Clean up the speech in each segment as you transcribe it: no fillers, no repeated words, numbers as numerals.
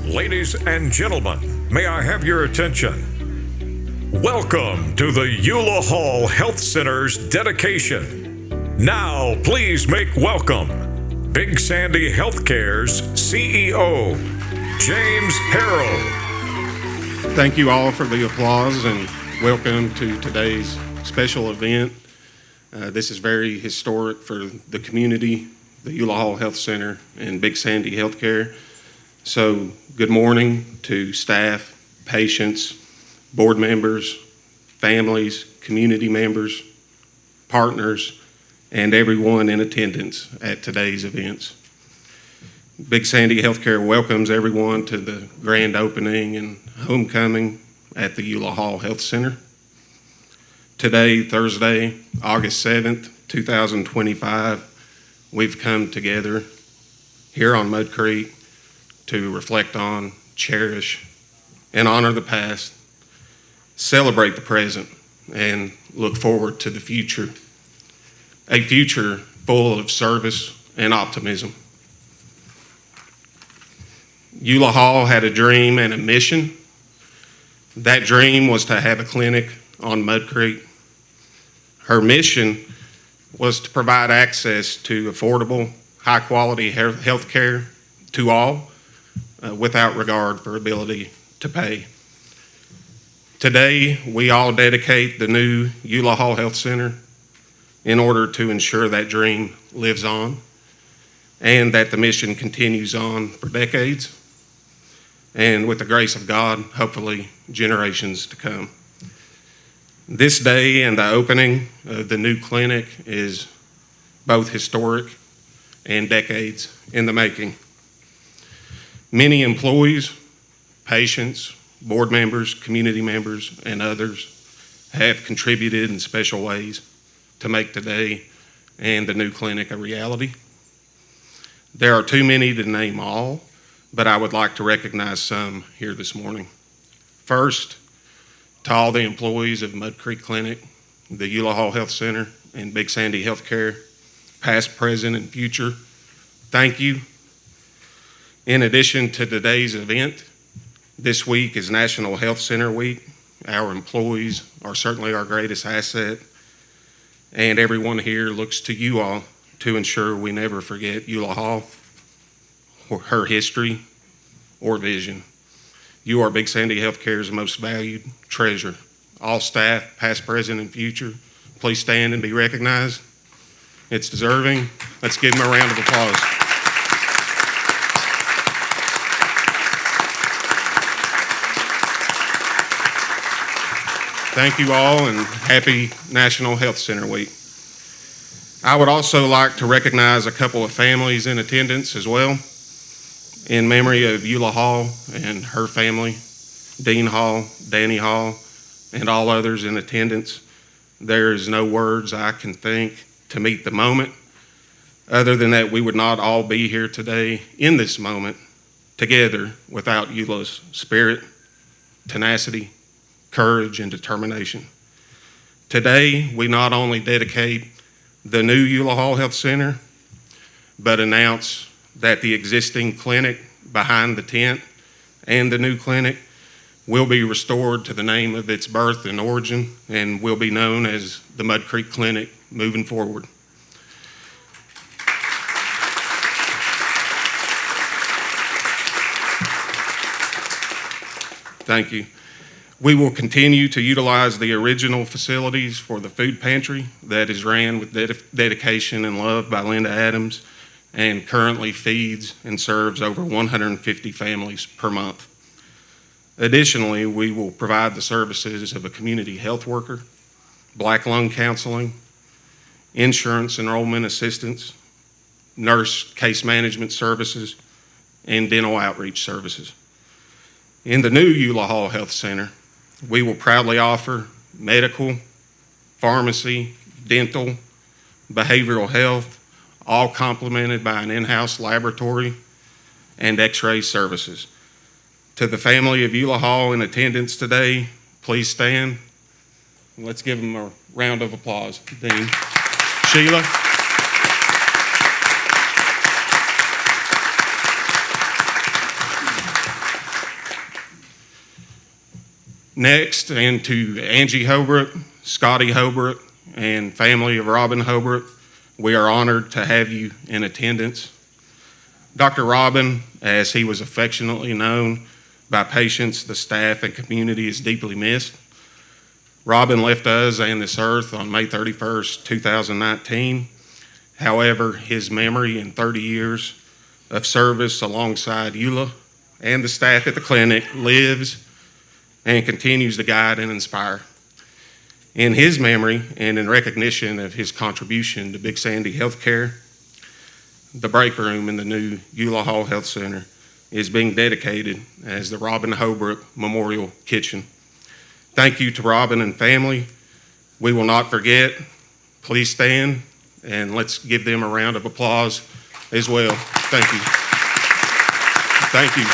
Ladies and gentlemen, may I have your attention? Welcome to the Eula Hall Health Center's dedication. Now, please make welcome Big Sandy Healthcare's CEO, James Harrell. Thank you all for the applause and welcome to today's special event. This is very historic for the community, the Eula Hall Health Center, and Big Sandy Healthcare. So, good morning to staff, patients, board members, families, community members, partners, and everyone in attendance at today's events. Big Sandy Healthcare welcomes everyone to the grand opening and homecoming at the Eula Hall Health Center. Today, Thursday, August 7th, 2025, we've come together here on Mud Creek to reflect on, cherish, and honor the past, celebrate the present, and look forward to the future. A future full of service and optimism. Eula Hall had a dream and a mission. That dream was to have a clinic on Mud Creek. Her mission was to provide access to affordable, high-quality health care to all, without regard for ability to pay. Today, we all dedicate the new Eula Hall Health Center in order to ensure that dream lives on and that the mission continues on for decades, and with the grace of God, hopefully generations to come. This day and the opening of the new clinic is both historic and decades in the making. Many employees, patients, board members, community members, and others have contributed in special ways to make today and the new clinic a reality. There are too many to name all, but I would like to recognize some here this morning. First, to all the employees of Mud Creek Clinic, the Eula Hall Health Center, and Big Sandy Healthcare, past, present, and future, thank you. In addition to today's event, this week is National Health Center Week. Our employees are certainly our greatest asset, and everyone here looks to you all to ensure we never forget Eula Hall, or her history, or vision. You are Big Sandy Healthcare's most valued treasure. All staff, past, present, and future, please stand and be recognized. It's deserving. Let's give them a round of applause. Thank you all, and happy National Health Center Week. I would also like to recognize a couple of families in attendance as well. In memory of Eula Hall and her family, Dean Hall, Danny Hall, and all others in attendance, there is no words I can think to meet the moment, other than that we would not all be here today in this moment together without Eula's spirit, tenacity, courage, and determination. Today, we not only dedicate the new Eula Hall Health Center, but announce that the existing clinic behind the tent and the new clinic will be restored to the name of its birth and origin and will be known as the Mud Creek Clinic moving forward. Thank you. We will continue to utilize the original facilities for the food pantry that is ran with dedication and love by Linda Adams and currently feeds and serves over 150 families per month. Additionally, we will provide the services of a community health worker, black lung counseling, insurance enrollment assistance, nurse case management services, and dental outreach services. In the new Eula Hall Health Center, we will proudly offer medical, pharmacy, dental, behavioral health, all complemented by an in-house laboratory and x-ray services. To the family of Eula Hall in attendance today, please stand. Let's give them a round of applause. Dean, Sheila. Next, and to Angie Holbrook, Scotty Holbrook, and family of Robin Holbrook, we are honored to have you in attendance. Dr. Robin, as he was affectionately known by patients, the staff, and community, is deeply missed. Robin left us and this earth on May 31st, 2019. However, his memory in 30 years of service alongside EULA and the staff at the clinic lives and continues to guide and inspire. In his memory and in recognition of his contribution to Big Sandy Healthcare, the break room in the new EULA Hall Health Center is being dedicated as the Robin Holbrook Memorial Kitchen. Thank you to Robin and family. We will not forget. Please stand and let's give them a round of applause as well. Thank you. Thank you.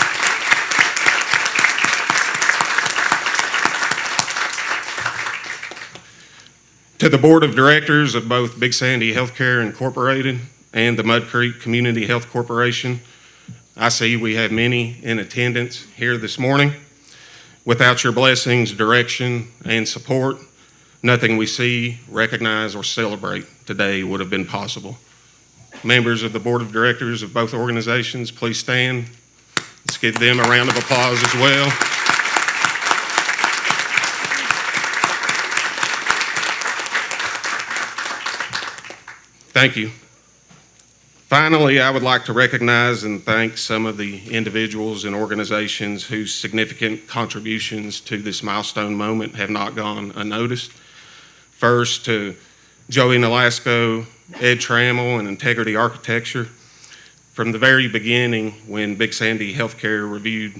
To the board of directors of both Big Sandy Healthcare Incorporated and the Mud Creek Community Health Corporation, I see we have many in attendance here this morning. Without your blessings, direction, and support, nothing we see, recognize, or celebrate today would have been possible. Members of the board of directors of both organizations, please stand. Let's give them a round of applause as well. Thank you. Finally, I would like to recognize and thank some of the individuals and organizations whose significant contributions to this milestone moment have not gone unnoticed. First, to Joey Nolasco, Ed Trammell, and Integrity Architecture. From the very beginning, when Big Sandy Healthcare reviewed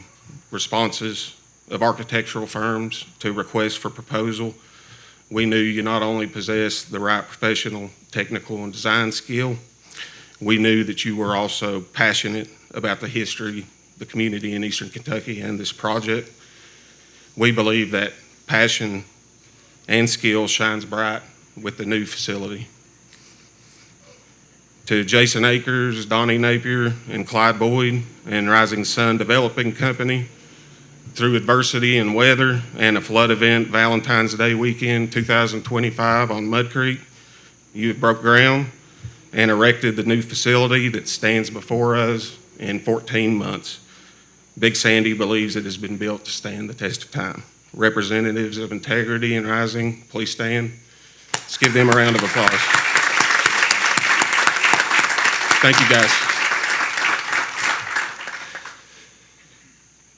responses of architectural firms to requests for proposal, we knew you not only possessed the right professional, technical, and design skill, we knew that you were also passionate about the history, the community in Eastern Kentucky, and this project. We believe that passion and skill shines bright with the new facility. To Jason Akers, Donnie Napier, and Clyde Boyd, and Rising Sun Developing Company, through adversity and weather and a flood event Valentine's Day weekend 2025 on Mud Creek, you have broke ground and erected the new facility that stands before us in 14 months. Big Sandy believes it has been built to stand the test of time. Representatives of Integrity and Rising, please stand. Let's give them a round of applause. Thank you, guys.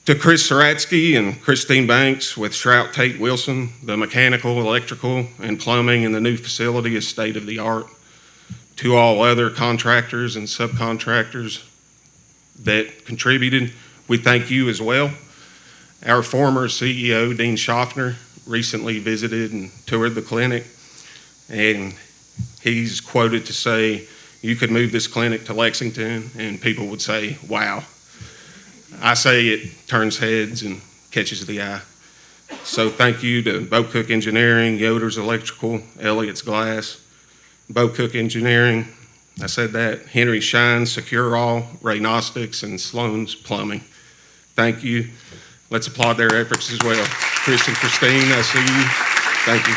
To Chris Saratsky and Christine Banks with Shrout Tate Wilson, the mechanical, electrical, and plumbing in the new facility is state of the art. To all other contractors and subcontractors that contributed, we thank you as well. Our former CEO, Dean Schaffner, recently visited and toured the clinic, and he's quoted to say, "You could move this clinic to Lexington and people would say, wow." I say it turns heads and catches the eye. So thank you to Bo Cook Engineering, Yoder's Electrical, Elliott's Glass, Bo Cook Engineering, I said that, Henry Shine, Secure All, Ray Gnostics, and Sloan's Plumbing. Thank you. Let's applaud their efforts as well. Chris and Christine, I see you. Thank you.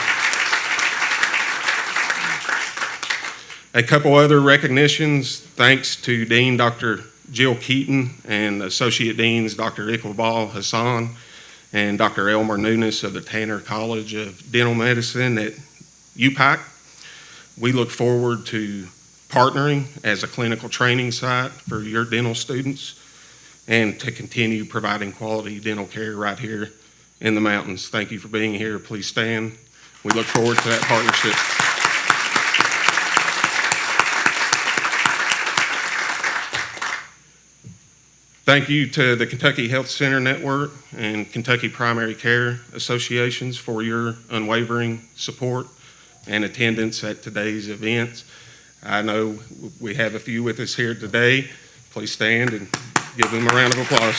A couple other recognitions, thanks to Dean Dr. Jill Keaton and Associate Deans Dr. Iqbal Hassan and Dr. Elmer Nunes of the Tanner College of Dental Medicine at UPAC. We look forward to partnering as a clinical training site for your dental students and to continue providing quality dental care right here in the mountains. Thank you for being here. Please stand. We look forward to that partnership. Thank you to the Kentucky Health Center Network and Kentucky Primary Care Associations for your unwavering support and attendance at today's events. I know we have a few with us here today. Please stand and give them a round of applause.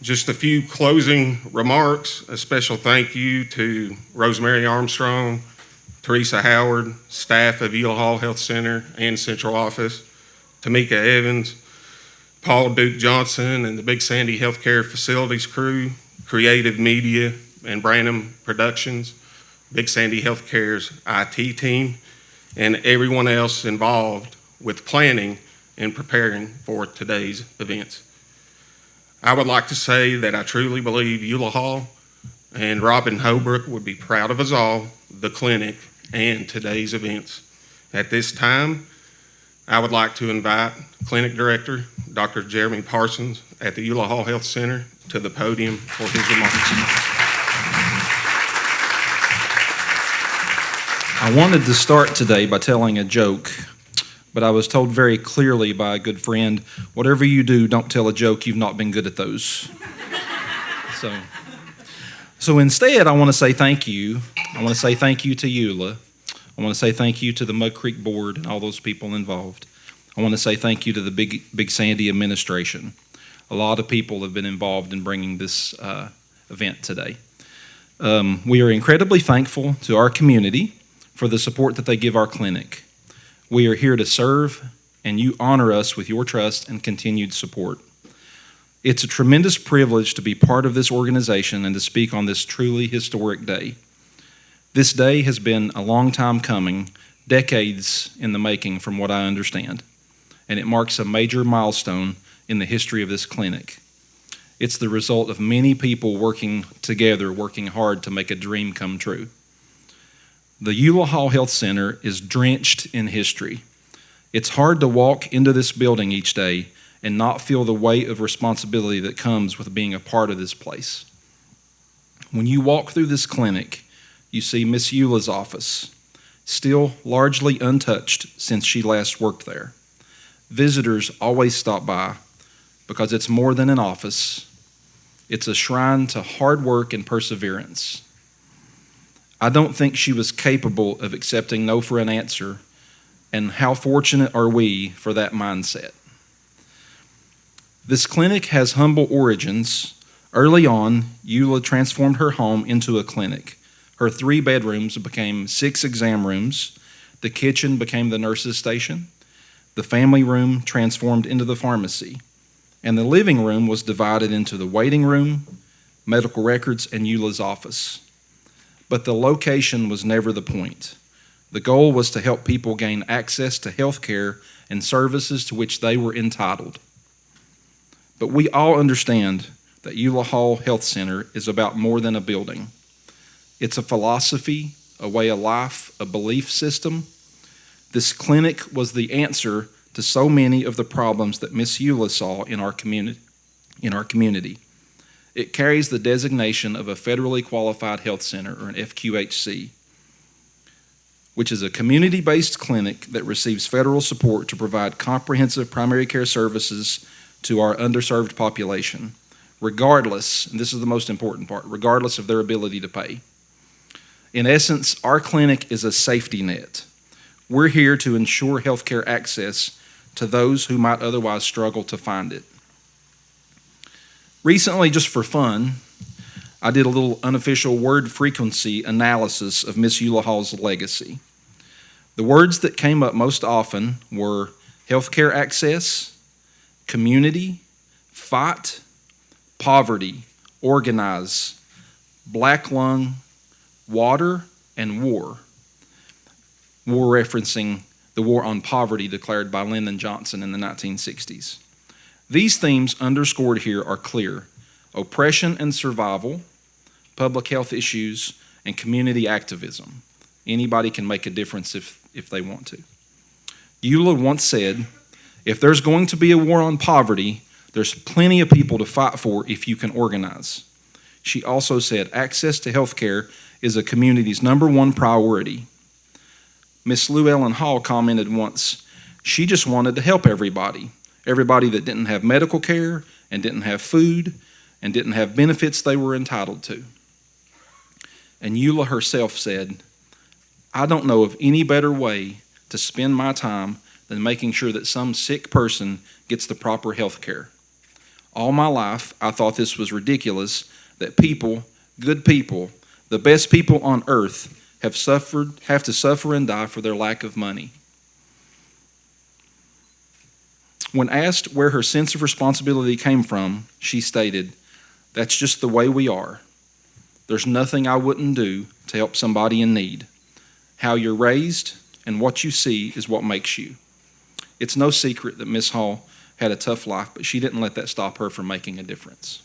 Just a few closing remarks. A special thank you to Rosemary Armstrong, Teresa Howard, staff of EULA Hall Health Center and Central Office, Tamika Evans, Paul Duke Johnson and the Big Sandy Healthcare Facilities crew, Creative Media and Branham Productions, Big Sandy Healthcare's IT team, and everyone else involved with planning and preparing for today's events. I would like to say that I truly believe Eula Hall and Robin Holbrook would be proud of us all, the clinic, and today's events. At this time, I would like to invite Clinic Director, Dr. Jeremy Parsons at the Eula Hall Health Center to the podium for his remarks. I wanted to start today by telling a joke, but I was told very clearly by a good friend, whatever you do, don't tell a joke, you've not been good at those. So instead, I want to say thank you. I want to say thank you to Eula. I want to say thank you to the Mud Creek Board and all those people involved. I want to say thank you to the Big Sandy administration. A lot of people have been involved in bringing this event today. We are incredibly thankful to our community for the support that they give our clinic. We are here to serve, and you honor us with your trust and continued support. It's a tremendous privilege to be part of this organization and to speak on this truly historic day. This day has been a long time coming, decades in the making from what I understand, and it marks a major milestone in the history of this clinic. It's the result of many people working together, working hard to make a dream come true. The Eula Hall Health Center is drenched in history. It's hard to walk into this building each day and not feel the weight of responsibility that comes with being a part of this place. When you walk through this clinic, you see Miss Eula's office, still largely untouched since she last worked there. Visitors always stop by because it's more than an office. It's a shrine to hard work and perseverance. I don't think she was capable of accepting no for an answer, and how fortunate are we for that mindset. This clinic has humble origins. Early on, Eula transformed her home into a clinic. Her 3 bedrooms became 6 exam rooms. The kitchen became the nurse's station. The family room transformed into the pharmacy. And the living room was divided into the waiting room, medical records, and Eula's office. But the location was never the point. The goal was to help people gain access to health care and services to which they were entitled. But we all understand that Eula Hall Health Center is about more than a building. It's a philosophy, a way of life, a belief system. This clinic was the answer to so many of the problems that Miss Eula saw in our community. It carries the designation of a federally qualified health center, or an FQHC, which is a community-based clinic that receives federal support to provide comprehensive primary care services to our underserved population, regardless, and this is the most important part, regardless of their ability to pay. In essence, our clinic is a safety net. We're here to ensure healthcare access to those who might otherwise struggle to find it. Recently, just for fun, I did a little unofficial word frequency analysis of Miss Eula Hall's legacy. The words that came up most often were healthcare access, community, fight, poverty, organize, black lung, water, and war. War referencing the war on poverty declared by Lyndon Johnson in the 1960s. These themes underscored here are clear: oppression and survival, public health issues, and community activism. Anybody can make a difference if they want to. Eula once said, if there's going to be a war on poverty, there's plenty of people to fight for if you can organize. She also said access to health care is a community's #1 priority. Miss Lou Ellen Hall commented once, she just wanted to help everybody that didn't have medical care and didn't have food and didn't have benefits they were entitled to. And Eula herself said, I don't know of any better way to spend my time than making sure that some sick person gets the proper health care. All my life, I thought this was ridiculous that people, good people, the best people on earth, have to suffer and die for their lack of money. When asked where her sense of responsibility came from, she stated, "That's just the way we are. There's nothing I wouldn't do to help somebody in need. How you're raised and what you see is what makes you." It's no secret that Miss Hall had a tough life, but she didn't let that stop her from making a difference.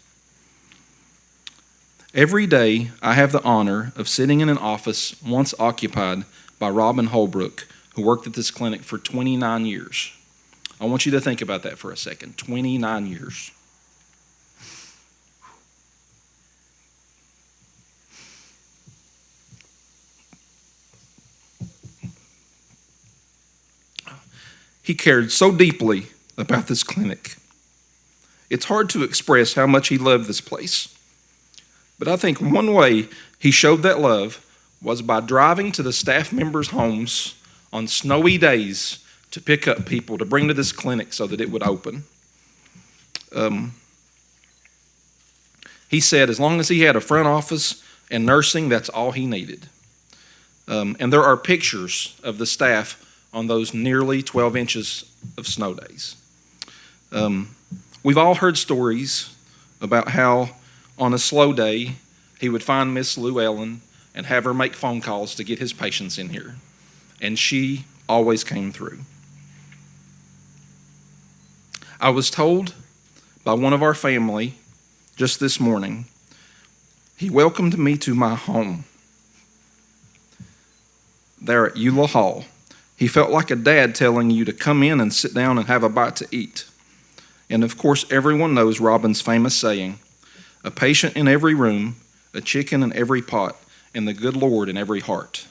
Every day, I have the honor of sitting in an office once occupied by Robin Holbrook, who worked at this clinic for 29 years. I want you to think about that for a second. 29 years. He cared so deeply about this clinic. It's hard to express how much he loved this place. But I think one way he showed that love was by driving to the staff members' homes on snowy days to pick up people to bring to this clinic so that it would open. He said as long as he had a front office and nursing, that's all he needed. And there are pictures of the staff on those nearly 12 inches of snow days. We've all heard stories about how on a slow day he would find Miss Lou Ellen and have her make phone calls to get his patients in here. And she always came through. I was told by one of our family just this morning, he welcomed me to my home there at Eula Hall. He felt like a dad telling you to come in and sit down and have a bite to eat. And of course, everyone knows Robin's famous saying, "A patient in every room, a chicken in every pot, and the good Lord in every heart."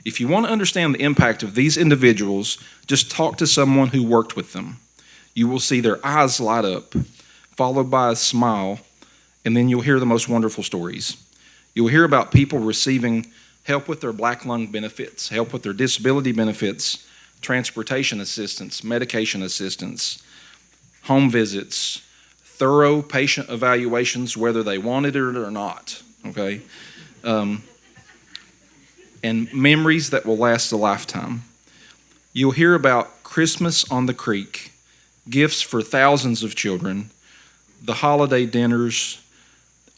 If you want to understand the impact of these individuals, just talk to someone who worked with them. You will see their eyes light up, followed by a smile, and then you'll hear the most wonderful stories. You'll hear about people receiving help with their black lung benefits, help with their disability benefits, transportation assistance, medication assistance, home visits, thorough patient evaluations, whether they wanted it or not, okay? And memories that will last a lifetime. You'll hear about Christmas on the Creek, gifts for thousands of children, the holiday dinners,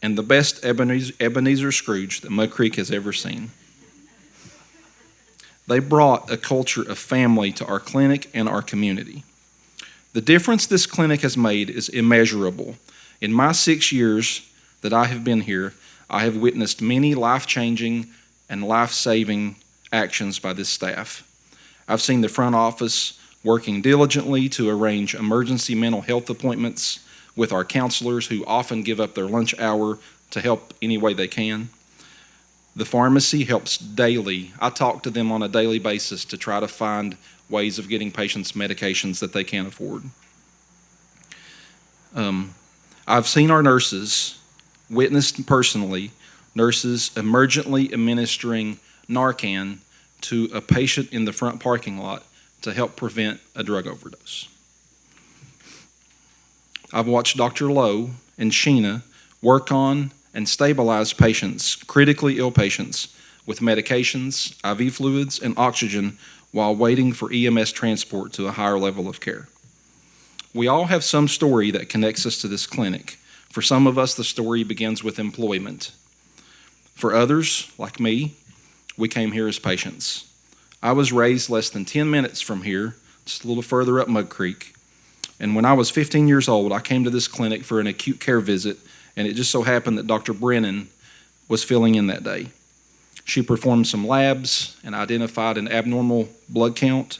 and the best Ebenezer Scrooge that Mud Creek has ever seen. They brought a culture of family to our clinic and our community. The difference this clinic has made is immeasurable. In my 6 years that I have been here, I have witnessed many life-changing and life-saving actions by this staff. I've seen the front office working diligently to arrange emergency mental health appointments with our counselors who often give up their lunch hour to help any way they can. The pharmacy helps daily. I talk to them on a daily basis to try to find ways of getting patients medications that they can't afford. I've seen our nurses, witnessed personally, nurses emergently administering Narcan to a patient in the front parking lot to help prevent a drug overdose. I've watched Dr. Lowe and Sheena work on and stabilize patients, critically ill patients, with medications, IV fluids, and oxygen while waiting for EMS transport to a higher level of care. We all have some story that connects us to this clinic. For some of us, the story begins with employment. For others, like me, we came here as patients. I was raised less than 10 minutes from here, just a little further up Mud Creek. And when I was 15 years old, I came to this clinic for an acute care visit, and it just so happened that Dr. Brennan was filling in that day. She performed some labs and identified an abnormal blood count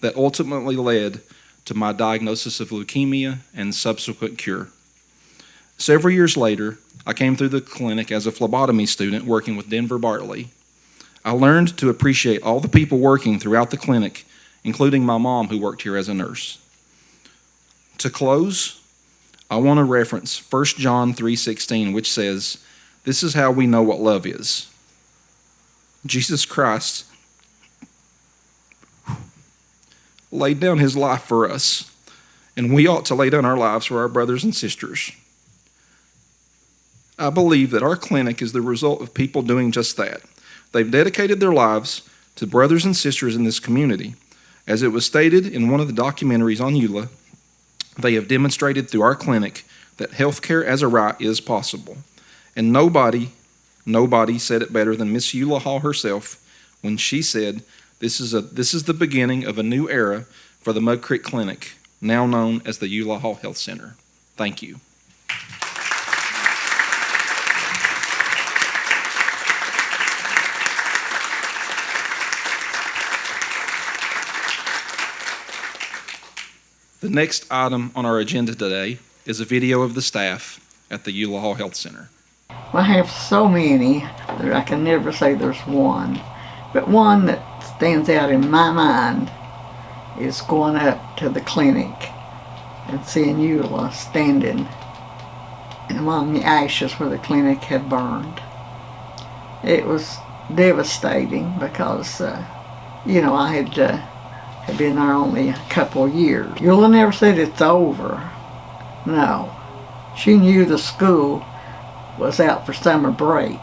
that ultimately led to my diagnosis of leukemia and subsequent cure. Several years later, I came through the clinic as a phlebotomy student working with Denver Bartley. I learned to appreciate all the people working throughout the clinic, including my mom who worked here as a nurse. To close, I want to reference 1 John 3:16, which says, "This is how we know what love is. Jesus Christ laid down his life for us, and we ought to lay down our lives for our brothers and sisters." I believe that our clinic is the result of people doing just that. They've dedicated their lives to brothers and sisters in this community, As it was stated in one of the documentaries on EULA, they have demonstrated through our clinic that healthcare as a right is possible. And nobody said it better than Miss Eula Hall herself when she said, this is the beginning of a new era for the Mud Creek Clinic, now known as the Eula Hall Health Center. Thank you. The next item on our agenda today is a video of the staff at the Eula Hall Health Center. I have so many that I can never say there's one. But one that stands out in my mind is going up to the clinic and seeing Eula standing among the ashes where the clinic had burned. It was devastating because, I had been there only a couple of years. Eula never said it's over. No. She knew the school was out for summer break.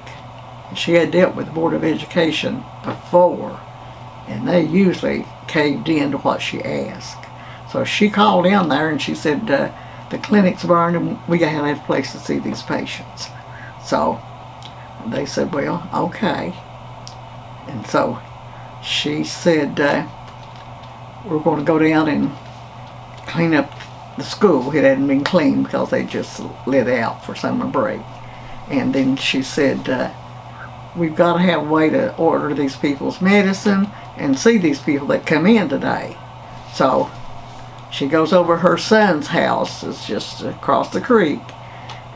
She had dealt with the Board of Education before, and they usually caved in to what she asked. So she called in there and she said, the clinic's burned and we gotta have a place to see these patients. So they said, well, okay. And so she said, we're going to go down and clean up the school. It hadn't been cleaned because they just let out for summer break. And then she said, we've got to have a way to order these people's medicine and see these people that come in today. So she goes over her son's house, it's just across the creek,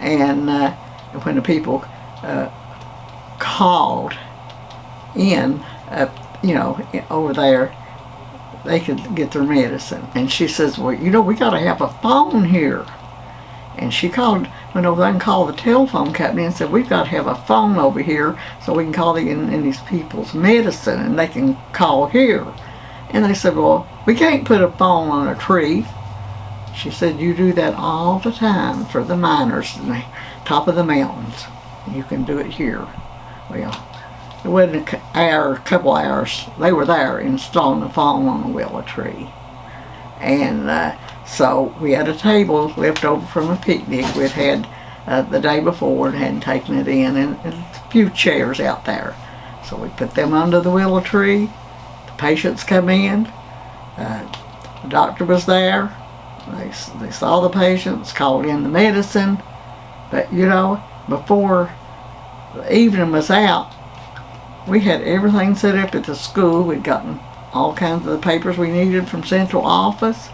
and when the people called in, over there, they could get their medicine. And she says, well, we got to have a phone here. And she went over there and called the telephone company and said, we've got to have a phone over here so we can call in these people's medicine and they can call here. And they said, well, we can't put a phone on a tree. She said, you do that all the time for the miners in the top of the mountains. You can do it here. Well, it wasn't a couple hours. They were there installing the phone on the willow tree. And so we had a table left over from a picnic we'd had the day before and hadn't taken it in, and a few chairs out there. So we put them under the willow tree. The patients come in. The doctor was there. They saw the patients, called in the medicine. But before the evening was out, we had everything set up at the school. We'd gotten all kinds of the papers we needed from central office,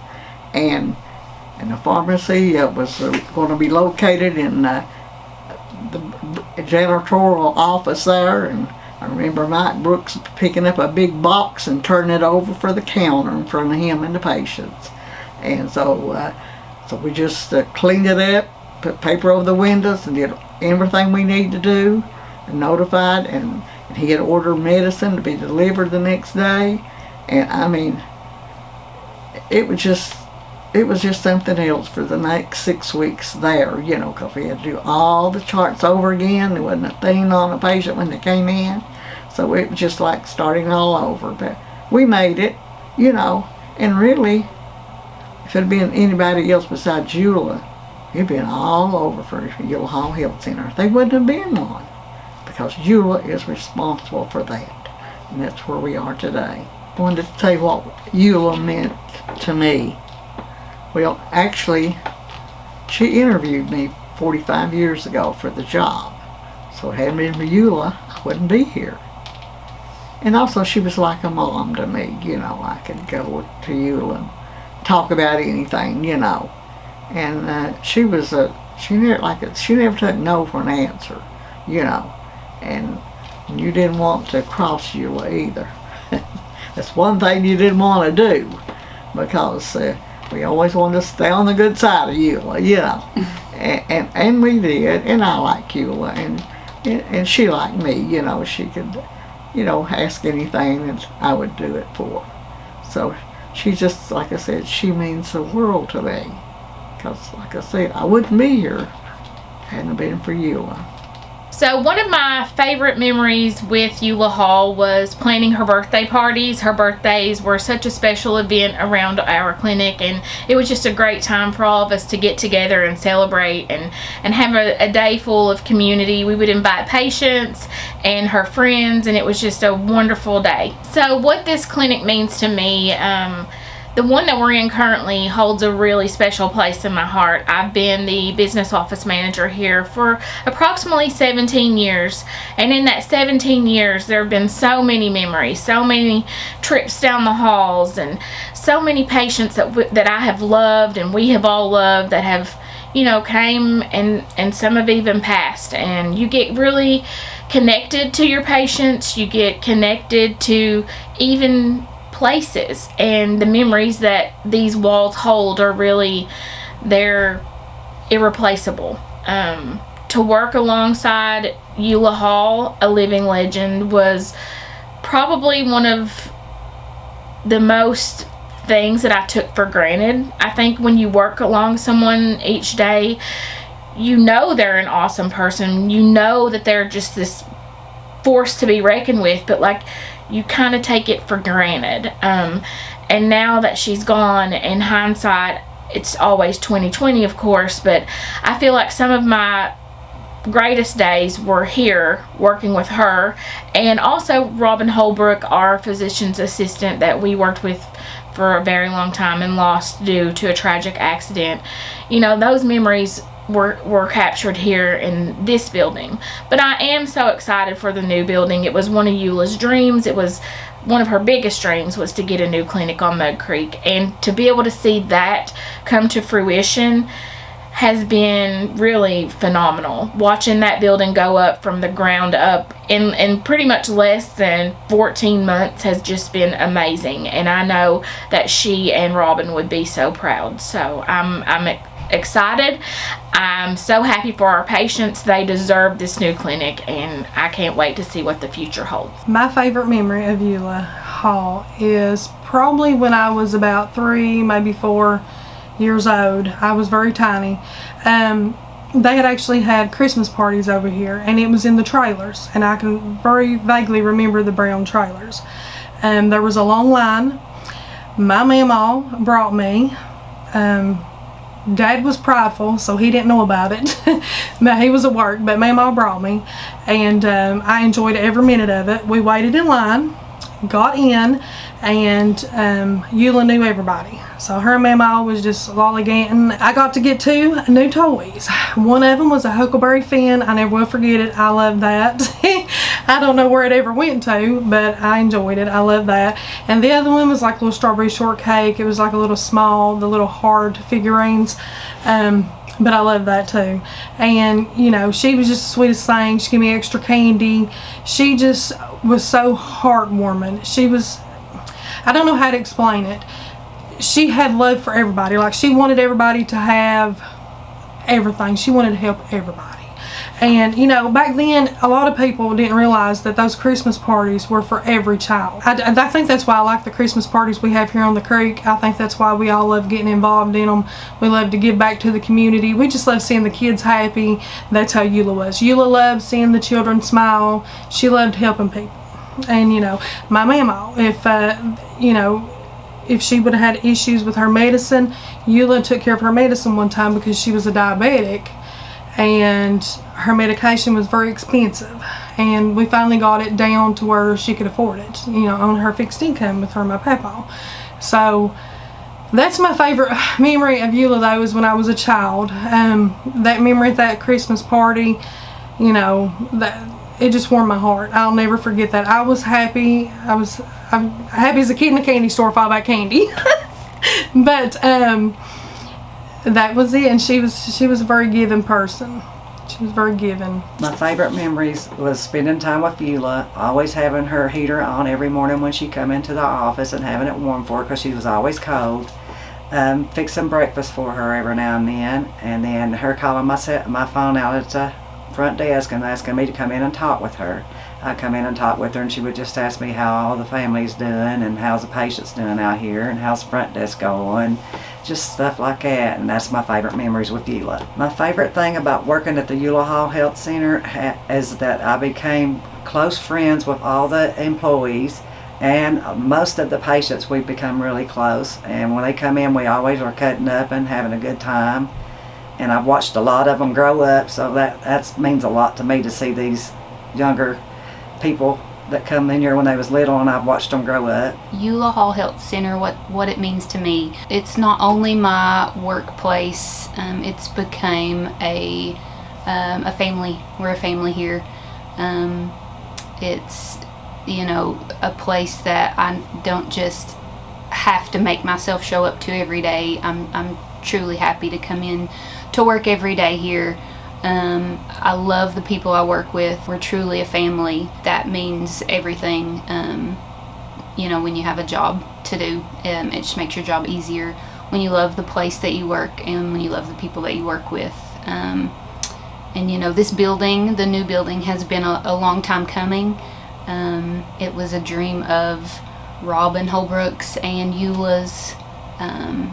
and the pharmacy was going to be located in the janitorial office there. And I remember Mike Brooks picking up a big box and turning it over for the counter in front of him and the patients. And so we just cleaned it up, put paper over the windows, and did everything we need to do, and notified, and he had ordered medicine to be delivered the next day. And I mean, it was just something else for the next 6 weeks there, because we had to do all the charts over again. There wasn't a thing on a patient when they came in. So it was just like starting all over. But we made it, and really, if it had been anybody else besides Eula, it'd been all over for Eula Hall Health Center. They wouldn't have been one, because Eula is responsible for that. And that's where we are today. I wanted to tell you what Eula meant to me. Well, actually, she interviewed me 45 years ago for the job. So if it hadn't been for Eula, I wouldn't be here. And also, she was like a mom to me. I could go to Eula and talk about anything, And she never took no for an answer, And you didn't want to cross Eula either. That's one thing you didn't want to do, because we always wanted to stay on the good side of Eula, and we did. And I like Eula, and she liked me. She could, ask anything, and I would do it for her. So she just, like I said, she means the world to me, because, like I said, I wouldn't be here hadn't it been for Eula. So one of my favorite memories with Eula Hall was planning her birthday parties. Her birthdays were such a special event around our clinic, and it was just a great time for all of us to get together and celebrate and have a day full of community. We would invite patients and her friends, and it was just a wonderful day. So what this clinic means to me, the one that we're in currently holds a really special place in my heart. I've been the business office manager here for approximately 17 years. And in that 17 years, there have been so many memories, so many trips down the halls, and so many patients that I have loved and we have all loved that have, came and some have even passed. And you get really connected to your patients. You get connected to even places, and the memories that these walls hold are really, they're irreplaceable. To work alongside Eula Hall, a living legend, was probably one of the most things that I took for granted. I think when you work along someone each day, they're an awesome person. That they're just this force to be reckoned with, but you kind of take it for granted. And now that she's gone, in hindsight, it's always 2020, of course, but I feel like some of my greatest days were here working with her, and also Robin Holbrook, our physician's assistant that we worked with for a very long time and lost due to a tragic accident. Those memories were captured here in this building. But I am so excited for the new building. It was one of Eula's dreams. It was one of her biggest dreams, was to get a new clinic on Mud Creek, and to be able to see that come to fruition has been really phenomenal. Watching that building go up from the ground up in pretty much less than 14 months has just been amazing, and I know that she and Robin would be so proud. So I'm excited. I'm so happy for our patients. They deserve this new clinic, and I can't wait to see what the future holds. My favorite memory of Eula Hall is probably when I was about 3, maybe 4 years old. I was very tiny. They had actually had Christmas parties over here, and it was in the trailers, and I can very vaguely remember the brown trailers. There was a long line. My mama brought me. Dad was prideful, so he didn't know about it. But he was at work, but Mama brought me, and I enjoyed every minute of it. We waited in line, got in, and Eula knew everybody. So her and Mama was just lollygagging. I got to get 2 new toys. One of them was a Huckleberry Finn. I never will forget it. I love that. I don't know where it ever went to, but I enjoyed it. I love that. And the other one was like a little strawberry shortcake. It was like a little small, the little hard figurines. But I love that too. And she was just the sweetest thing. She gave me extra candy. She just was so heartwarming. She was, I don't know how to explain it. She had love for everybody. She wanted everybody to have everything. She wanted to help everybody. And back then a lot of people didn't realize that those Christmas parties were for every child. I think that's why I like the Christmas parties we have here on the creek. I think that's why we all love getting involved in them. We love to give back to the community. We just love seeing the kids happy. That's how Eula was. Eula loved seeing the children smile. She loved helping people. And my mama, if she would have had issues with her medicine, Eula took care of her medicine one time because she was a diabetic, and her medication was very expensive, and we finally got it down to where she could afford it, on her fixed income with her and my papa. So that's my favorite memory of Eula, though, is when I was a child. That memory at that Christmas party, that it just warmed my heart. I'll never forget that. I was happy. I'm happy as a kid in a candy store if I buy candy. But that was it. And she was a very giving person. She was very giving. My favorite memories was spending time with Eula, always having her heater on every morning when she come into the office and having it warm for her because she was always cold. Fixing breakfast for her every now and then her calling my phone out at the front desk and asking me to come in and talk with her. I'd come in and talk with her, and she would just ask me how all the family's doing and how's the patients doing out here and how's the front desk going, just stuff like that. And that's my favorite memories with Eula. My favorite thing about working at the Eula Hall Health Center is that I became close friends with all the employees, and most of the patients we've become really close. And when they come in, we always are cutting up and having a good time. And I've watched a lot of them grow up, so that means a lot to me to see these younger people that come in here when they was little, and I've watched them grow up. Eula Hall Health Center, what it means to me, it's not only my workplace, it's became a family. We're a family here. It's, you know, a place that I don't just have to make myself show up to every day. I'm truly happy to come in to work every day here. I love the people I work with. We're truly a family. That means everything. You know, when you have a job to do, it just makes your job easier. When you love the place that you work and when you love the people that you work with. And you know, this building, the new building, has been a long time coming. It was a dream of Robin Holbrook's and Eula's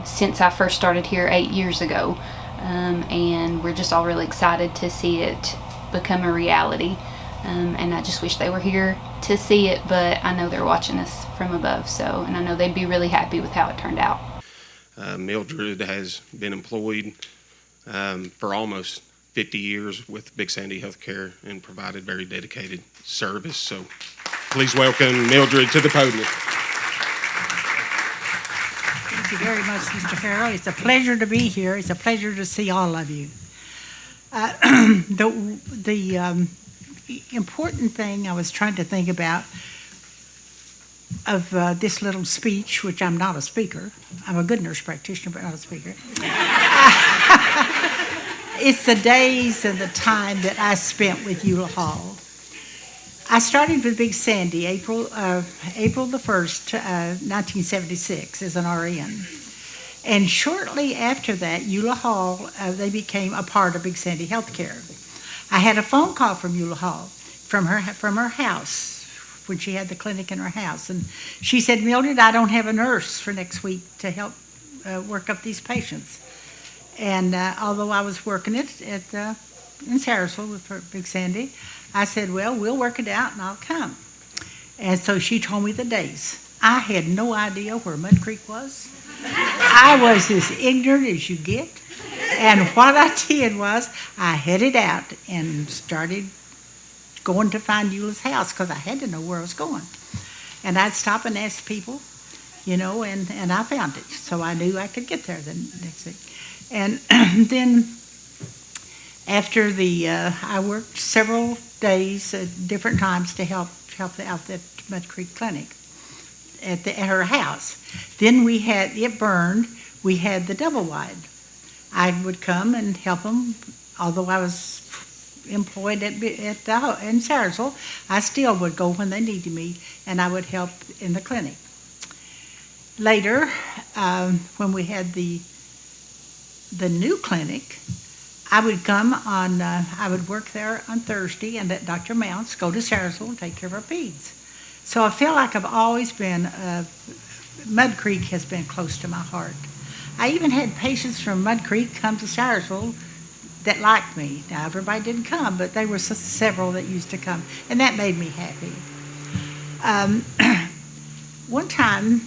since I first started here 8 years ago. And we're just all really excited to see it become a reality. And I just wish they were here to see it, but I know they're watching us from above, and I know they'd be really happy with how it turned out. Mildred has been employed for almost 50 years with Big Sandy Healthcare and provided very dedicated service. So please welcome Mildred to the podium. Thank you very much, Mr. Harrell. It's a pleasure to be here. It's a pleasure to see all of you. The important thing I was trying to think about of this little speech, which I'm not a speaker. I'm a good nurse practitioner, but not a speaker. It's the days and the time that I spent with Eula Hall. I started with Big Sandy April the 1st, 1976 as an RN. And shortly after that, Eula Hall, they became a part of Big Sandy Healthcare. I had a phone call from Eula Hall from her house when she had the clinic in her house. And she said, Mildred, I don't have a nurse for next week to help work up these patients. And although I was working it in Sarasville with Big Sandy, I said, well, we'll work it out and I'll come. And so she told me the days. I had no idea where Mud Creek was. I was as ignorant as you get. And what I did was I headed out and started going to find Eula's house because I had to know where I was going. And I'd stop and ask people, you know, and I found it. So I knew I could get there the next week. And then after I worked several days at different times to help out the Mud Creek Clinic at her house. Then it burned. We had the double wide. I would come and help them, although I was employed in Sarasville. I still would go when they needed me, and I would help in the clinic. Later, when we had the new clinic, I would come on, I would work there on Thursday and let Dr. Mounts go to Sarasville and take care of our peds. So I feel like I've always been, Mud Creek has been close to my heart. I even had patients from Mud Creek come to Sarasville that liked me. Now, everybody didn't come, but there were several that used to come, and that made me happy. One time,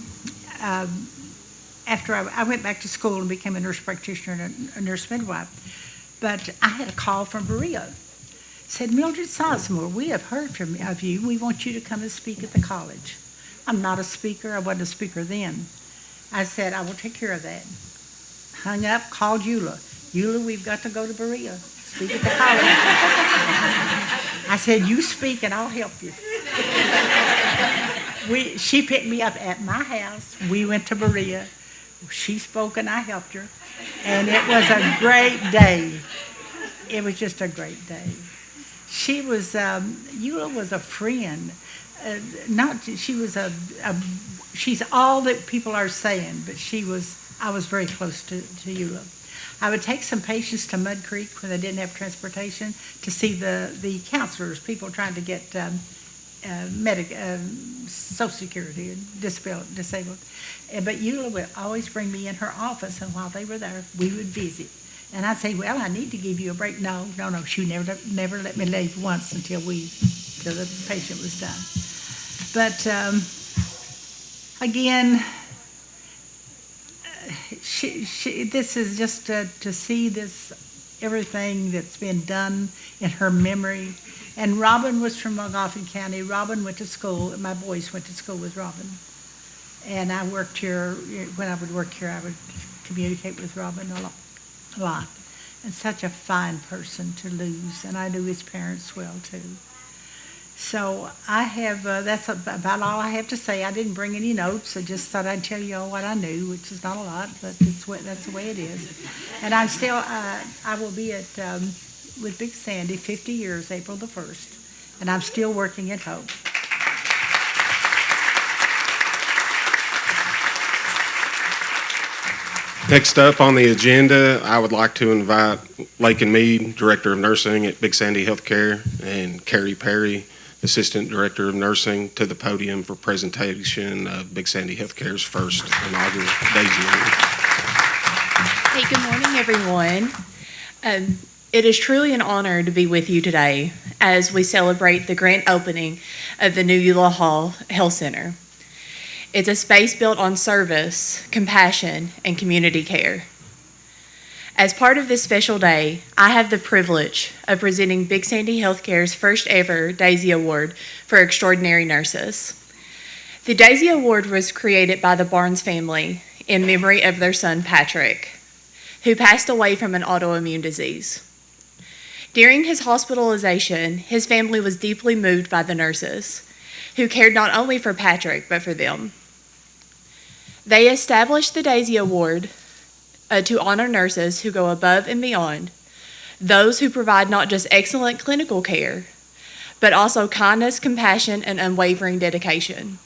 after I went back to school and became a nurse practitioner and a nurse midwife, but I had a call from Berea. Said, Mildred Sizemore, we have heard of you. We want you to come and speak at the college. I'm not a speaker. I wasn't a speaker then. I said, I will take care of that. Hung up, called Eula. Eula, we've got to go to Berea. Speak at the college. I said, you speak and I'll help you. She picked me up at my house. We went to Berea. She spoke and I helped her. And it was a great day. It was just a great day. She was, Eula was a friend. She's all that people are saying, but I was very close to Eula. I would take some patients to Mud Creek when they didn't have transportation to see the counselors, people trying to get Social Security, disabled. But Eula would always bring me in her office, and while they were there, we would visit. And I'd say, well, I need to give you a break. No, she never let me leave once until the patient was done. But again, this is just to see everything that's been done in her memory. And Robin was from Montgomery County. Robin went to school. My boys went to school with Robin. And I worked here. When I would work here, I would communicate with Robin a lot. And such a fine person to lose. And I knew his parents well, too. So I have, that's about all I have to say. I didn't bring any notes. I just thought I'd tell you all what I knew, which is not a lot, but that's the way it is. And I'm still, I will be at, with Big Sandy, 50 years, April the 1st. And I'm still working at Hope. Next up on the agenda, I would like to invite Lakin Mead, Director of Nursing at Big Sandy Healthcare, and Carrie Perry, Assistant Director of Nursing, to the podium for presentation of Big Sandy Healthcare's first inaugural Daisy Award. Hey, good morning, everyone. It is truly an honor to be with you today as we celebrate the grand opening of the new Eula Hall Health Center. It's a space built on service, compassion, and community care. As part of this special day, I have the privilege of presenting Big Sandy Healthcare's first ever Daisy Award for Extraordinary Nurses. The Daisy Award was created by the Barnes family in memory of their son, Patrick, who passed away from an autoimmune disease. During his hospitalization, his family was deeply moved by the nurses, who cared not only for Patrick, but for them. They established the Daisy Award to honor nurses who go above and beyond, those who provide not just excellent clinical care, but also kindness, compassion, and unwavering dedication.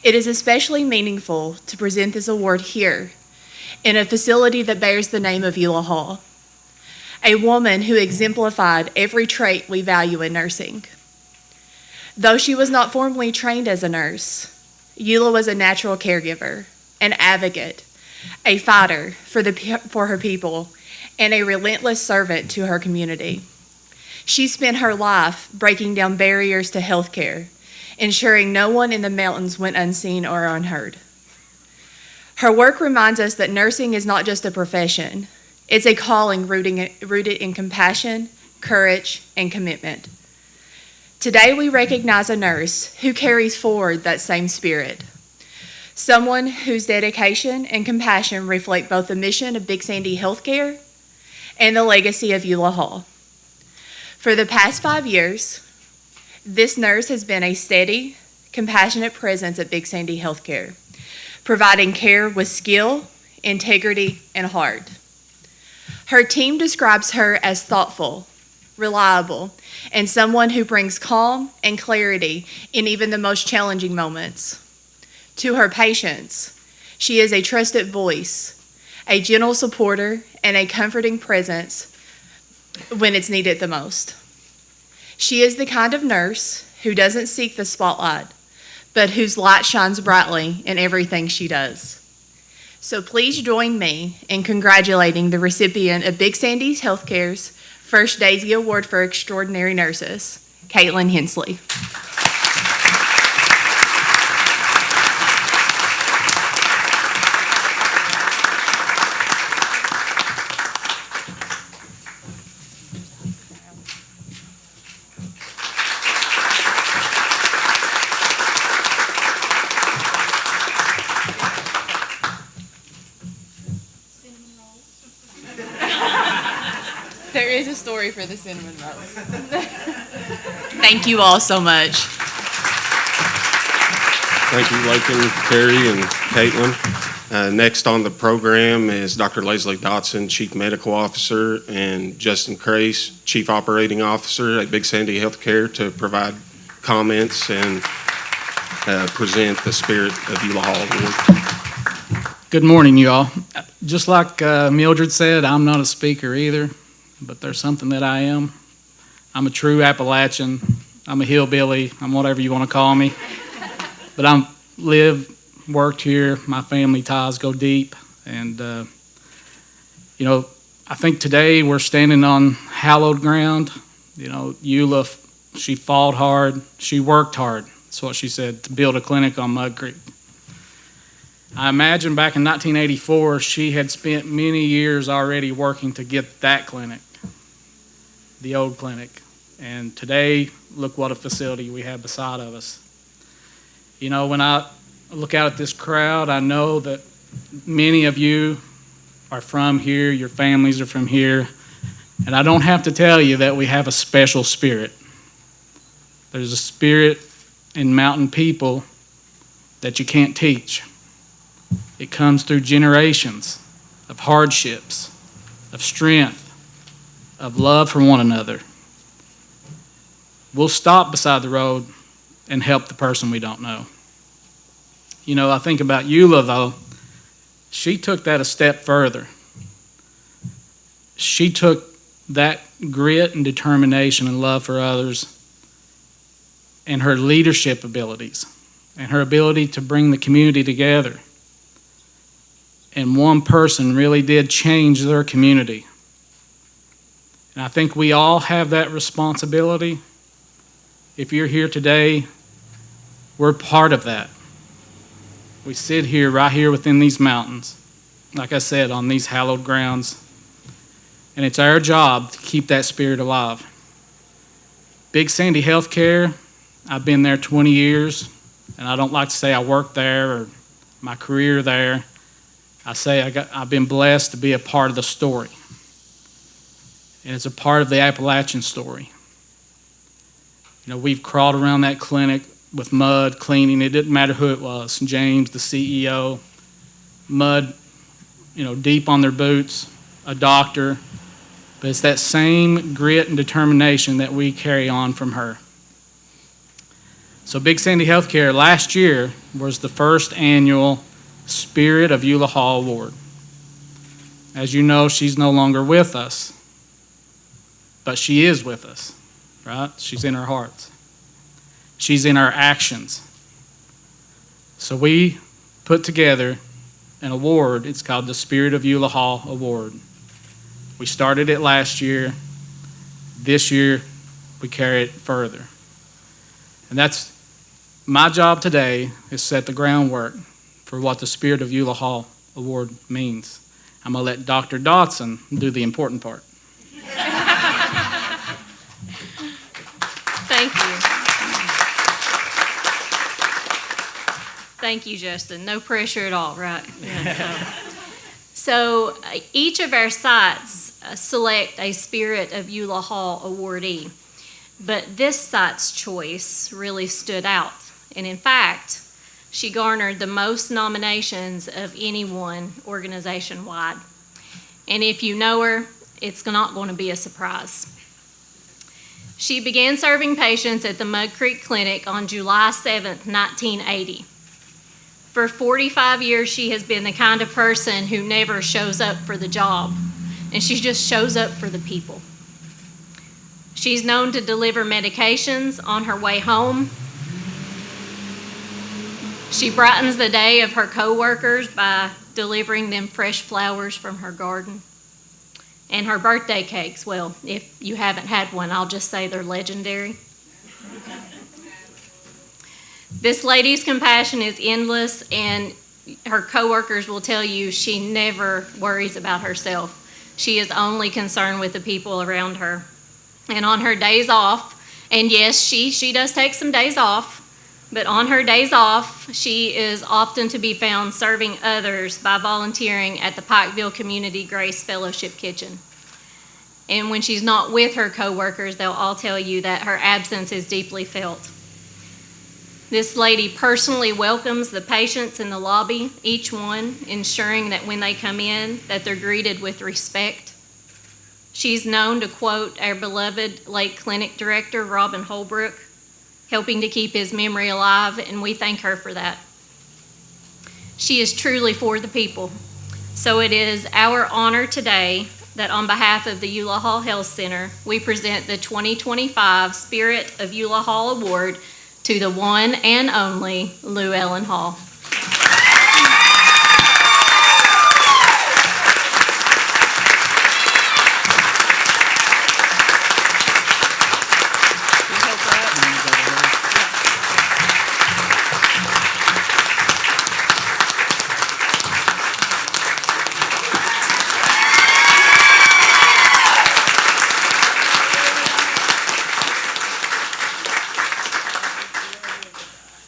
It is especially meaningful to present this award here, in a facility that bears the name of Eula Hall, a woman who exemplified every trait we value in nursing. Though she was not formally trained as a nurse, Eula was a natural caregiver, an advocate, a fighter for her people, and a relentless servant to her community. She spent her life breaking down barriers to healthcare, ensuring no one in the mountains went unseen or unheard. Her work reminds us that nursing is not just a profession, it's a calling rooted in compassion, courage, and commitment. Today we recognize a nurse who carries forward that same spirit, someone whose dedication and compassion reflect both the mission of Big Sandy Healthcare and the legacy of Eula Hall. For the past 5 years, this nurse has been a steady, compassionate presence at Big Sandy Healthcare, providing care with skill, integrity, and heart. Her team describes her as thoughtful, reliable, and someone who brings calm and clarity in even the most challenging moments. To her patients, she is a trusted voice, a gentle supporter, and a comforting presence when it's needed the most. She is the kind of nurse who doesn't seek the spotlight, but whose light shines brightly in everything she does. So please join me in congratulating the recipient of Big Sandy Healthcare's first Daisy Award for Extraordinary Nurses, Caitlin Hensley. There is a story for the cinnamon rolls. Thank you all so much. Thank you, Lakin, Carrie, and Caitlin. Next on the program is Dr. Leslie Dotson, Chief Medical Officer, and Justin Crace, Chief Operating Officer at Big Sandy Healthcare, to provide comments and present the Spirit of Eula Hall Award. Good morning, you all. Just like Mildred said, I'm not a speaker either, but there's something that I am. I'm a true Appalachian. I'm a hillbilly. I'm whatever you want to call me. But I'm worked here. My family ties go deep. And, I think today we're standing on hallowed ground. Eula, she fought hard. She worked hard. That's what she said, to build a clinic on Mud Creek. I imagine back in 1984, she had spent many years already working to get that clinic, the old clinic. And today, look what a facility we have beside of us. When I look out at this crowd, I know that many of you are from here, your families are from here, and I don't have to tell you that we have a special spirit. There's a spirit in mountain people that you can't teach. It comes through generations of hardships, of strength, of love for one another. We'll stop beside the road and help the person we don't know. I think about Eula, though. She took that a step further. She took that grit and determination and love for others and her leadership abilities and her ability to bring the community together. And one person really did change their community. And I think we all have that responsibility. If you're here today, we're part of that. We sit here, right here within these mountains, like I said, on these hallowed grounds. And it's our job to keep that spirit alive. Big Sandy Healthcare, I've been there 20 years, and I don't like to say I worked there or my career there. I say I've been blessed to be a part of the story. And it's a part of the Appalachian story. We've crawled around that clinic with mud, cleaning. It didn't matter who it was. James, the CEO, mud, deep on their boots, a doctor. But it's that same grit and determination that we carry on from her. So Big Sandy Healthcare last year was the first annual Spirit of Eula Hall Award. As you know, she's no longer with us, but she is with us, right? She's in our hearts. She's in our actions. So we put together an award. It's called the Spirit of Eula Hall Award. We started it last year. This year, we carry it further. And that's my job today, is set the groundwork for what the Spirit of Eula Hall Award means. I'm going to let Dr. Dotson do the important part. Thank you. Thank you, Justin. No pressure at all, right? Yeah, so each of our sites select a Spirit of Eula Hall awardee, but this site's choice really stood out. And in fact, she garnered the most nominations of anyone organization-wide. And if you know her, it's not going to be a surprise. She began serving patients at the Mud Creek Clinic on July 7th, 1980. For 45 years, she has been the kind of person who never shows up for the job, and she just shows up for the people. She's known to deliver medications on her way home. She brightens the day of her coworkers by delivering them fresh flowers from her garden. And her birthday cakes, well, if you haven't had one, I'll just say they're legendary. This lady's compassion is endless, and her coworkers will tell you she never worries about herself. She is only concerned with the people around her. And on her days off, and yes, she does take some days off, but on her days off, she is often to be found serving others by volunteering at the Pikeville Community Grace Fellowship Kitchen. And when she's not with her coworkers, they'll all tell you that her absence is deeply felt. This lady personally welcomes the patients in the lobby, each one, ensuring that when they come in, that they're greeted with respect. She's known to quote our beloved late clinic director, Robin Holbrook, helping to keep his memory alive, and we thank her for that. She is truly for the people. So it is our honor today that on behalf of the Eula Hall Health Center, we present the 2025 Spirit of Eula Hall Award to the one and only Lou Ellen Hall.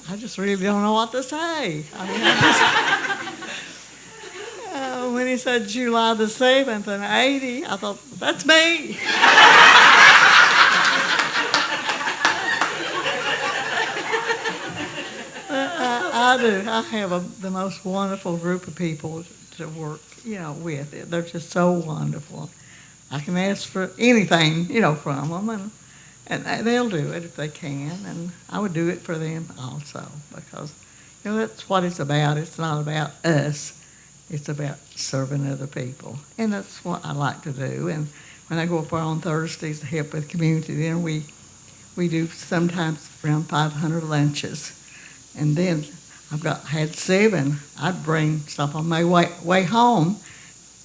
I just really don't know what to say. I mean, when he said July the 7th and 80, I thought, that's me. I do. I have the most wonderful group of people to work, with. They're just so wonderful. I can ask for anything, from them, and they'll do it if they can, and I would do it for them also, because, that's what it's about. It's not about us. It's about serving other people, and that's what I like to do. And when I go up on Thursdays to help with community, then we do sometimes around 500 lunches, and then had 7. I'd bring stuff on my way home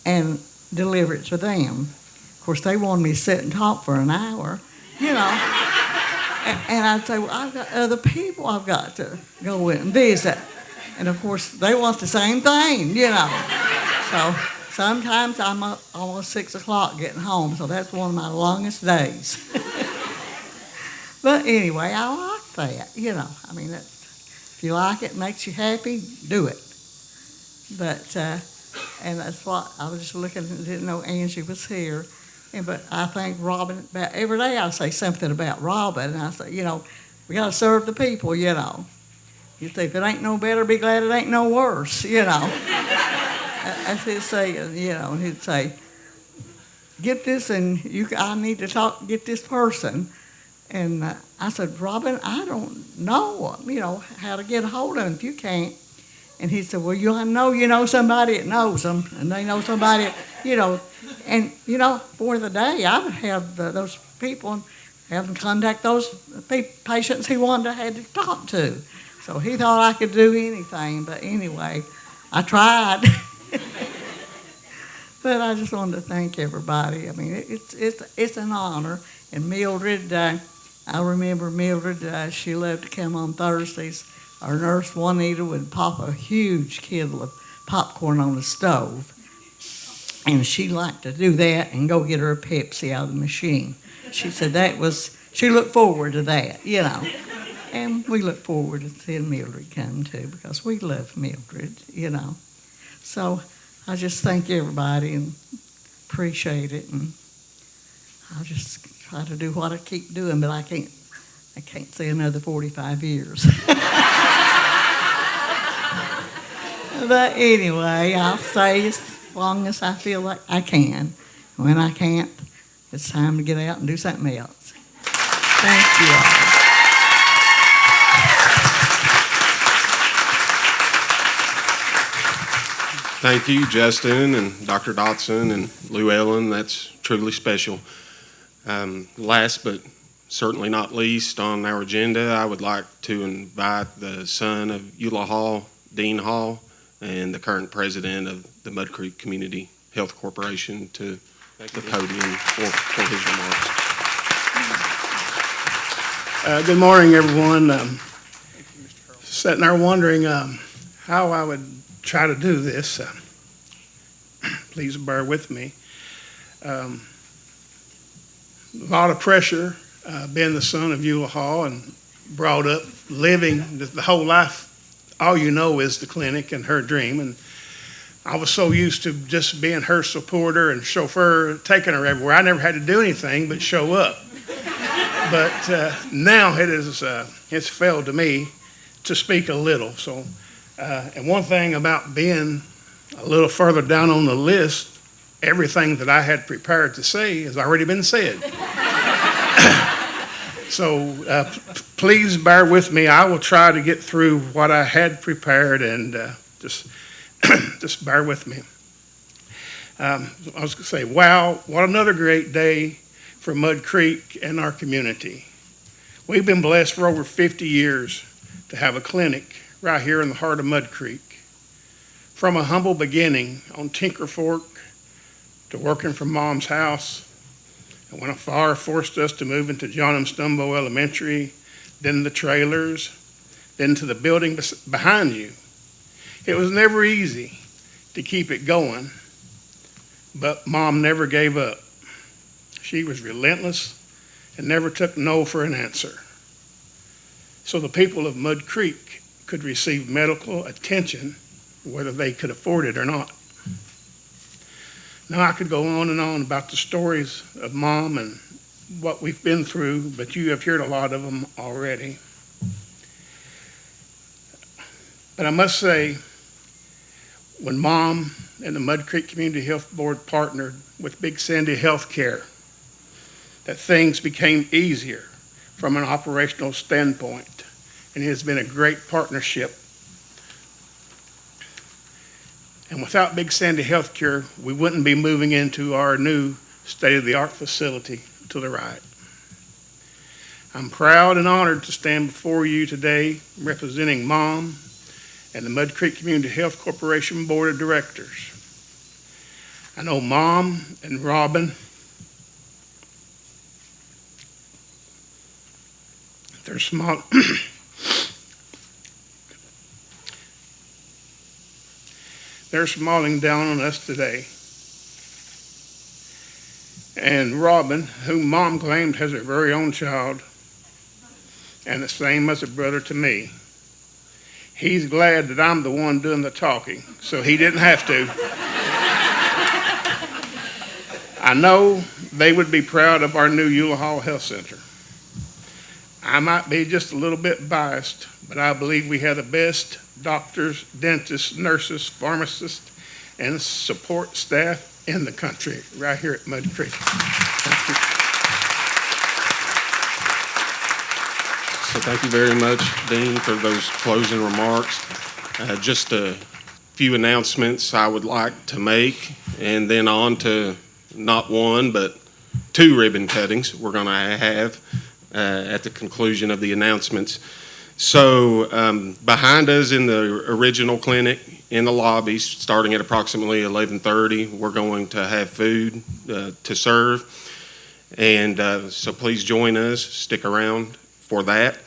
and deliver it to them. Of course, they wanted me to sit and talk for an hour. And I'd say, well, I've got other people I've got to go with and visit. And of course, they want the same thing, So sometimes I'm up almost 6 o'clock getting home, so that's one of my longest days. But anyway, I like that, I mean, if you like it, makes you happy, do it. But, and that's what, I was just looking, didn't know Angie was here. But I think Robin, about every day I say something about Robin, and I say, we got to serve the people, You say, if it ain't no better, be glad it ain't no worse, That's his saying, and he'd say, get this, and I need to get this person. And I said, Robin, I don't know, how to get a hold of him if you can't. And he said, well, I know you know somebody that knows them, and they know somebody, And, for the day, I would have those people and have them contact those patients he had to talk to. So he thought I could do anything. But anyway, I tried. But I just wanted to thank everybody. I mean, it's an honor. And Mildred, I remember Mildred, she loved to come on Thursdays. Our nurse, Juanita, would pop a huge kettle of popcorn on the stove. And she liked to do that and go get her a Pepsi out of the machine. She said she looked forward to that, And we look forward to seeing Mildred come too, because we love Mildred, So I just thank everybody and appreciate it. And I'll just try to do what I keep doing, but I can't say another 45 years. But anyway, I'll say as long as I feel like I can. When I can't, it's time to get out and do something else. Thank you all. Thank you, Justin and Dr. Dotson and Lou Ellen. That's truly special. Last but certainly not least on our agenda, I would like to invite the son of Eula Hall, Dean Hall, and the current president of the Mud Creek Community Health Corporation to the podium for his remarks. Good morning, everyone. Sitting there wondering how I would try to do this. Please bear with me. A lot of pressure, being the son of Eula Hall and brought up living the whole life. All you know is the clinic and her dream. And I was so used to just being her supporter and chauffeur, taking her everywhere. I never had to do anything but show up. But now it's failed to me to speak a little. So, and one thing about being a little further down on the list, everything that I had prepared to say has already been said. So please bear with me. I will try to get through what I had prepared, and just bear with me. I was going to say, wow, what another great day for Mud Creek and our community. We've been blessed for over 50 years to have a clinic right here in the heart of Mud Creek. From a humble beginning on Tinker Fork to working from Mom's house, and when a fire forced us to move into John M. Stumbo Elementary, then the trailers, then to the building behind you. It was never easy to keep it going, but Mom never gave up. She was relentless and never took no for an answer. So the people of Mud Creek could receive medical attention whether they could afford it or not. Now I could go on and on about the stories of Mom and what we've been through, but you have heard a lot of them already. But I must say, when Mom and the Mud Creek Community Health Board partnered with Big Sandy Healthcare, that things became easier from an operational standpoint, and it has been a great partnership. And without Big Sandy Healthcare, we wouldn't be moving into our new state-of-the-art facility to the right. I'm proud and honored to stand before you today representing Mom and the Mud Creek Community Health Corporation Board of Directors. I know Mom and Robin, they're small. They're smiling down on us today. And Robin, whom Mom claimed has her very own child, and the same as a brother to me, he's glad that I'm the one doing the talking, so he didn't have to. I know they would be proud of our new Eula Hall Health Center. I might be just a little bit biased, but I believe we have the best doctors, dentists, nurses, pharmacists, and support staff in the country right here at Mud Creek. Thank you. So thank you very much, Dean, for those closing remarks. Just a few announcements I would like to make, and then on to not one, but 2 ribbon cuttings we're going to have at the conclusion of the announcements. So behind us in the original clinic in the lobby, starting at approximately 11:30, we're going to have food to serve. And so please join us, stick around for that.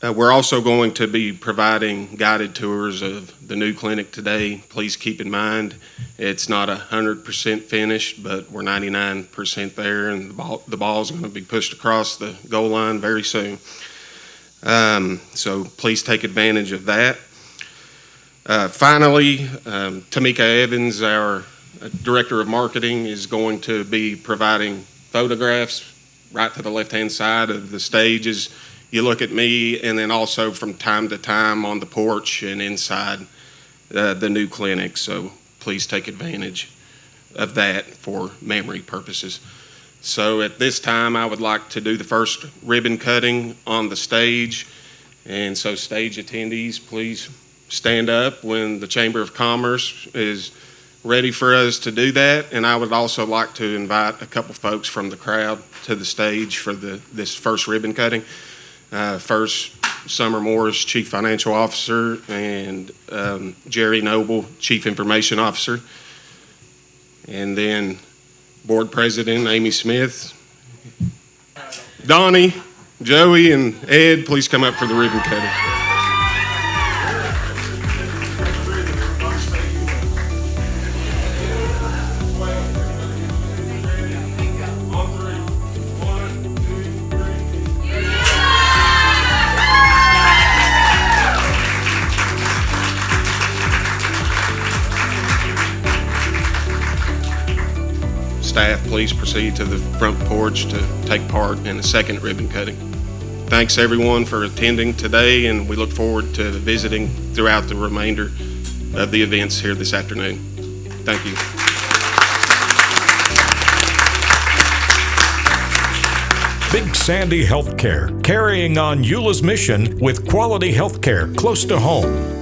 We're also going to be providing guided tours of the new clinic today. Please keep in mind, it's not 100% finished, but we're 99% there, and the ball's going to be pushed across the goal line very soon. So please take advantage of that. Finally, Tamika Evans, our Director of Marketing, is going to be providing photographs right to the left-hand side of the stage as you look at me, and then also from time to time on the porch and inside the new clinic. So please take advantage of that for memory purposes. So at this time, I would like to do the first ribbon cutting on the stage. And so stage attendees, please stand up when the Chamber of Commerce is ready for us to do that. And I would also like to invite a couple folks from the crowd to the stage for this first ribbon cutting. First, Summer Morris, Chief Financial Officer, and Jerry Noble, Chief Information Officer. And then Board President Amy Smith, Donnie, Joey, and Ed, please come up for the ribbon cutting. Staff, please proceed to the front porch to take part in the second ribbon cutting. Thanks everyone for attending today, and we look forward to visiting throughout the remainder of the events here this afternoon. Thank you. Big Sandy Healthcare, carrying on Eula's mission with quality healthcare close to home.